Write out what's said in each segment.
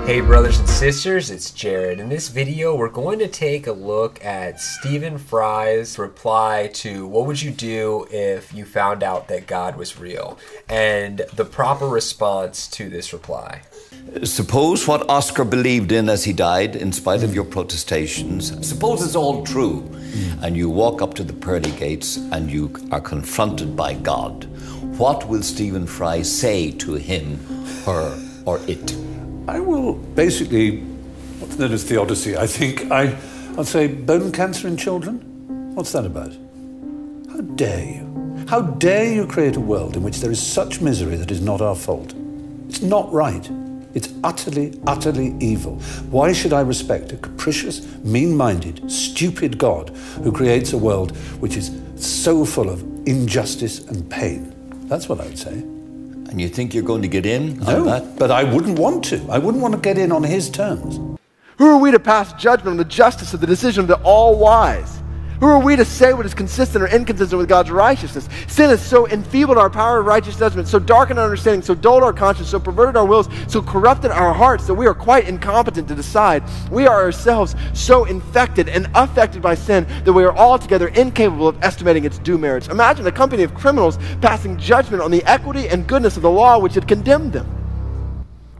Hey brothers and sisters, it's Jared. In this video, we're going to take a look at Stephen Fry's reply to what would you do if you found out that God was real, and the proper response to this reply. Suppose what Oscar believed in as he died, in spite of your protestations, suppose it's all true, and you walk up to the pearly gates and you are confronted by God. What will Stephen Fry say to him, her, or it? I will basically, what's known as theodicy, I think. I'll say bone cancer in children? What's that about? How dare you? How dare you create a world in which there is such misery that is not our fault? It's not right. It's utterly, utterly evil. Why should I respect a capricious, mean-minded, stupid God who creates a world which is so full of injustice and pain? That's what I would say. And you think you're going to get in on that? No, but I wouldn't want to. I wouldn't want to get in on his terms. Who are we to pass judgment on the justice of the decision of the all-wise? Who are we to say what is consistent or inconsistent with God's righteousness? Sin has so enfeebled our power of righteous judgment, so darkened our understanding, so dulled our conscience, so perverted our wills, so corrupted our hearts that we are quite incompetent to decide. We are ourselves so infected and affected by sin that we are altogether incapable of estimating its due merits. Imagine a company of criminals passing judgment on the equity and goodness of the law which had condemned them.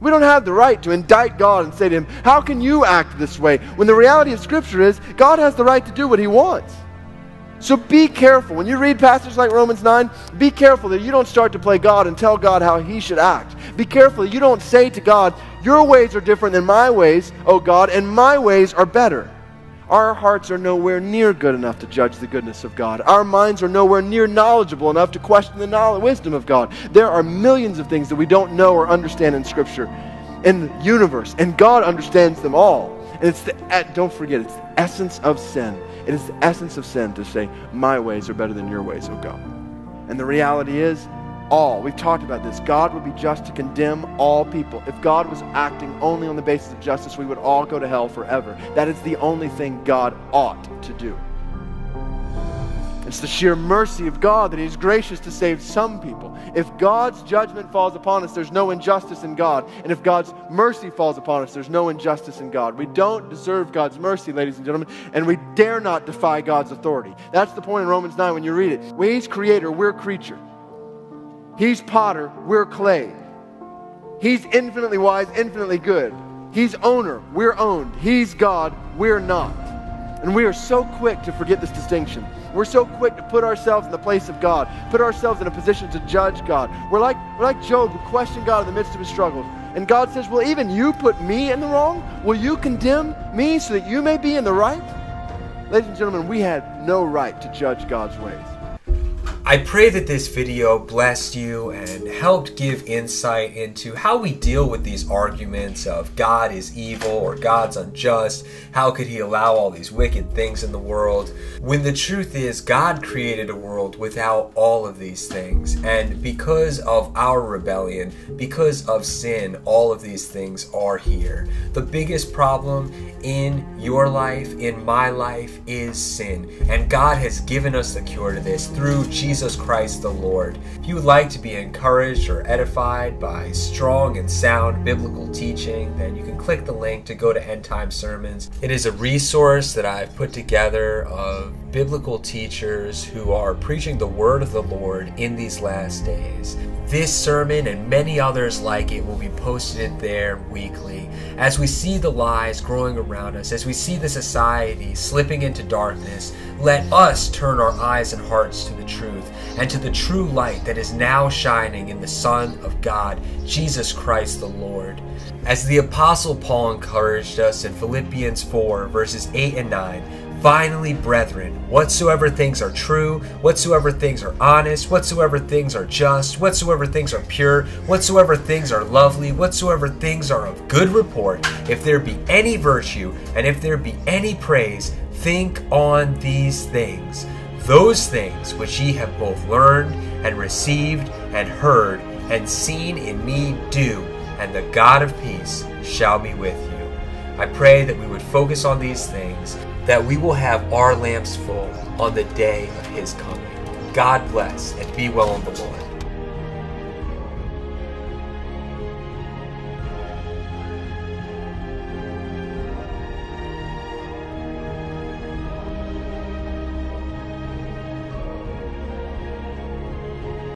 We don't have the right to indict God and say to him, how can you act this way? When the reality of Scripture is, God has the right to do what he wants. So be careful. When you read passages like Romans 9, be careful that you don't start to play God and tell God how he should act. Be careful that you don't say to God, your ways are different than my ways, O God, and my ways are better. Our hearts are nowhere near good enough to judge the goodness of God. Our minds are nowhere near knowledgeable enough to question the wisdom of God. There are millions of things that we don't know or understand in Scripture, in the universe, and God understands them all. And don't forget, it's the essence of sin. It is the essence of sin to say, my ways are better than your ways, O God. And the reality is, we've talked about this. God would be just to condemn all people. If God was acting only on the basis of justice, we would all go to hell forever. That is the only thing God ought to do. It's the sheer mercy of God that he is gracious to save some people. If God's judgment falls upon us, there's no injustice in God. And if God's mercy falls upon us, there's no injustice in God. We don't deserve God's mercy, ladies and gentlemen, and we dare not defy God's authority. That's the point in Romans 9 when you read it. He's creator, we're creature. He's potter, we're clay. He's infinitely wise, infinitely good. He's owner, we're owned. He's God, we're not. And we are so quick to forget this distinction. We're so quick to put ourselves in the place of God, put ourselves in a position to judge God. We're like Job, who questioned God in the midst of his struggles. And God says, will even you put me in the wrong? Will you condemn me so that you may be in the right? Ladies and gentlemen, we had no right to judge God's ways. I pray that this video blessed you and helped give insight into how we deal with these arguments of God is evil or God's unjust. How could he allow all these wicked things in the world? When the truth is, God created a world without all of these things. And because of our rebellion, because of sin, all of these things are here. The biggest problem in your life, in my life, is sin. And God has given us the cure to this through Jesus Christ the Lord. If you would like to be encouraged or edified by strong and sound biblical teaching, then you can click the link to go to End Time Sermons. It is a resource that I've put together of biblical teachers who are preaching the word of the Lord in these last days. This sermon and many others like it will be posted there weekly. As we see the lies growing around us, as we see the society slipping into darkness, let us turn our eyes and hearts to the truth and to the true light that is now shining in the Son of God, Jesus Christ the Lord. As the Apostle Paul encouraged us in Philippians 4, verses 8 and 9, finally, brethren, whatsoever things are true, whatsoever things are honest, whatsoever things are just, whatsoever things are pure, whatsoever things are lovely, whatsoever things are of good report, if there be any virtue, and if there be any praise, think on these things. Those things which ye have both learned, and received, and heard, and seen in me do, and the God of peace shall be with you. I pray that we would focus on these things, that we will have our lamps full on the day of his coming. God bless, and be well in the Lord.